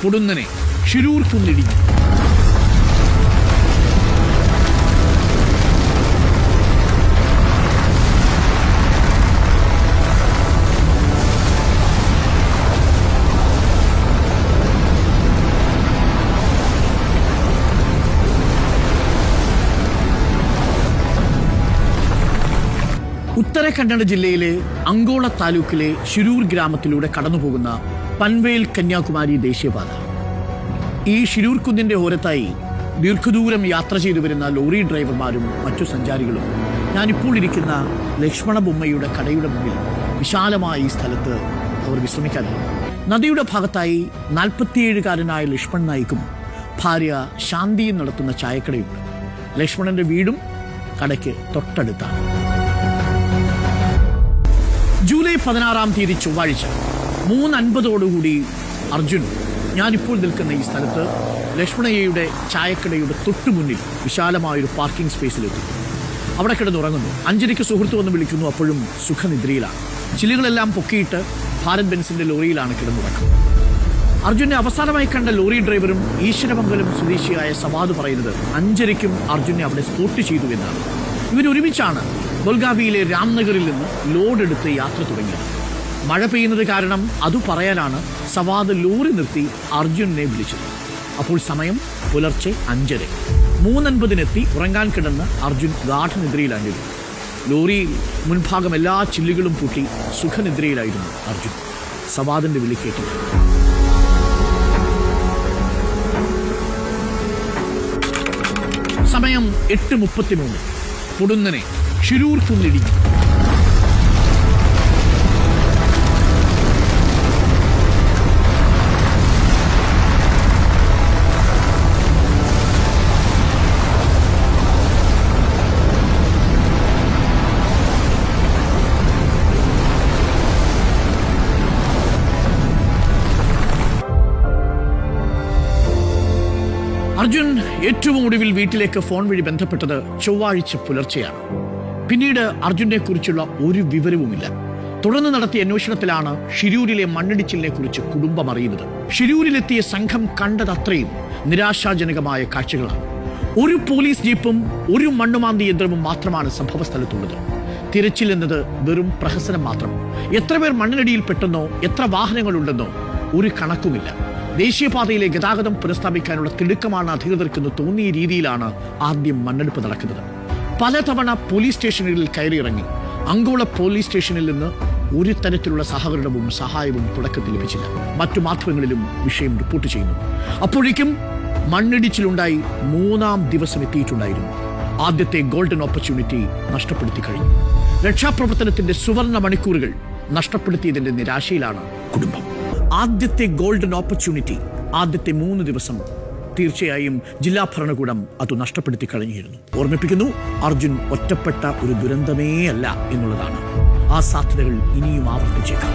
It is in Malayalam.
പൊടുന്നനെ ഷിരൂർ കുന്നിടിഞ്ഞു. ഉത്തര ജില്ലയിലെ അങ്കോള താലൂക്കിലെ ഷിരൂർ ഗ്രാമത്തിലൂടെ കടന്നുപോകുന്ന പൻവേൽ കന്യാകുമാരി ദേശീയപാത. ഈ ഷിരൂർ കുന്നിന്റെ ഓരത്തായി ദീർഘദൂരം യാത്ര ചെയ്തു വരുന്ന ലോറി ഡ്രൈവർമാരും മറ്റു സഞ്ചാരികളും ഞാനിപ്പോൾ ഇരിക്കുന്ന ലക്ഷ്മണ ബൊമ്മയുടെ കടയുടെ മുന്നിൽ വിശാലമായ ഈ സ്ഥലത്ത് അവർ വിശ്രമിക്കാറുണ്ട്. നദിയുടെ ഭാഗത്തായി 47-കാരനായ ലക്ഷ്മൺ നായിക്കും ഭാര്യ ശാന്തിയും നടത്തുന്ന ചായക്കടയുണ്ട്. ലക്ഷ്മണന്റെ വീടും കടയ്ക്ക് തൊട്ടടുത്താണ്. ജൂലൈ 16 ചൊവ്വാഴ്ച 3:50 അർജുൻ ഞാനിപ്പോൾ നിൽക്കുന്ന ഈ സ്ഥലത്ത് ലക്ഷ്മണയ്യയുടെ ചായക്കടയുടെ തൊട്ടുമുന്നിൽ വിശാലമായൊരു പാർക്കിംഗ് സ്പേസിലെത്തി. അവിടെ കിടന്നുറങ്ങുന്നു. 5:00 സുഹൃത്ത് വന്ന് വിളിക്കുന്നു. അപ്പോഴും സുഖനിദ്രയിലാണ്. ചില്ലുകളെല്ലാം പൊക്കിയിട്ട് ഭാരത് ബെൻസിന്റെ ലോറിയിലാണ് കിടന്നുറക്കുന്നത്. അർജുനെ അവസാനമായി കണ്ട ലോറി ഡ്രൈവറും ഈശ്വരമംഗലം സ്വദേശിയായ സവാദ് പറയുന്നത് 5:00 അർജുനെ അവിടെ സ്പോട്ട് ചെയ്തു എന്നാണ്. ഇവരൊരുമിച്ചാണ് ബൽഗാവിയിലെ രാംനഗറിൽ നിന്ന് ലോഡ് എടുത്ത് യാത്ര തുടങ്ങിയത്. മഴ പെയ്യുന്നത് കാരണം അത് പറയാനാണ് സവാദ് ലോറി നിർത്തി അർജുനെ വിളിച്ചത്. അപ്പോൾ സമയം പുലർച്ചെ 5:30. 3:50 ഉറങ്ങാൻ കിടന്ന് അർജുൻ ഗാഠനിദ്രയിലായിരുന്നു. ലോറിയിൽ മുൻഭാഗം എല്ലാ ചില്ലുകളും പൂട്ടി സുഖനിദ്രയിലായിരുന്നു അർജുൻ. സവാദിന്റെ വിളി കേട്ടു. സമയം 8:33. പൊടുന്നനെ ഷിരൂർ കുന്നിടിഞ്ഞു. അർജുൻ ഏറ്റവും ഒടുവിൽ വീട്ടിലേക്ക് ഫോൺ വഴി ബന്ധപ്പെട്ടത് ചൊവ്വാഴ്ച പുലർച്ചെയാണ്. പിന്നീട് അർജുനെ കുറിച്ചുള്ള ഒരു വിവരവുമില്ല. തുടർന്ന് നടത്തിയ അന്വേഷണത്തിലാണ് ഷിരൂരിലെ മണ്ണിടിച്ചിലിനെ കുറിച്ച് കുടുംബം അറിയുന്നത്. ഷിരൂരിലെത്തിയ സംഘം കണ്ടതത്രയും നിരാശാജനകമായ കാഴ്ചകളാണ്. ഒരു പോലീസ് ജീപ്പും ഒരു മണ്ണുമാന്തി യന്ത്രവും മാത്രമാണ് സംഭവ സ്ഥലത്തുള്ളത്. തിരച്ചിൽ എന്നത് വെറും പ്രഹസനം മാത്രം. എത്ര പേർ മണ്ണിനടിയിൽപ്പെട്ടെന്നോ എത്ര വാഹനങ്ങളുണ്ടെന്നോ ഒരു കണക്കുമില്ല. ദേശീയപാതയിലെ ഗതാഗതം പുനഃസ്ഥാപിക്കാനുള്ള തിടുക്കമാണ് അധികൃതർക്കെന്ന് തോന്നിയ രീതിയിലാണ് ആദ്യം മണ്ണെടുപ്പ് നടക്കുന്നത്. പലതവണ പോലീസ് സ്റ്റേഷനുകളിൽ കയറിയിറങ്ങി. അങ്കോള പോലീസ് സ്റ്റേഷനിൽ നിന്ന് ഒരു തരത്തിലുള്ള സഹകരണവും സഹായവും തുടക്കത്തിൽ ലഭിച്ചില്ല. മറ്റു മാധ്യമങ്ങളിലും വിഷയം റിപ്പോർട്ട് ചെയ്യുന്നു. അപ്പോഴേക്കും മണ്ണിടിച്ചിലുണ്ടായി 3-ാം ദിവസം എത്തിയിട്ടുണ്ടായിരുന്നു. ആദ്യത്തെ ഗോൾഡൻ ഓപ്പർച്യൂണിറ്റി നഷ്ടപ്പെടുത്തി കഴിഞ്ഞു. രക്ഷാപ്രവർത്തനത്തിന്റെ സുവർണ മണിക്കൂറുകൾ നഷ്ടപ്പെടുത്തിയതിന്റെ നിരാശയിലാണ് കുടുംബം. ആദ്യത്തെ ഗോൾഡൻ ഓപ്പർച്യൂണിറ്റി, ആദ്യത്തെ 3 ദിവസം തീർച്ചയായും ജില്ലാ ഭരണകൂടം അത് നഷ്ടപ്പെടുത്തി കഴിഞ്ഞിരുന്നു. ഓർമ്മിപ്പിക്കുന്നു, അർജുൻ ഒറ്റപ്പെട്ട ഒരു ദുരന്തമേ അല്ല എന്നുള്ളതാണ്. ആ സാധ്യതകൾ ഇനിയും ആവർത്തിച്ചേക്കാം.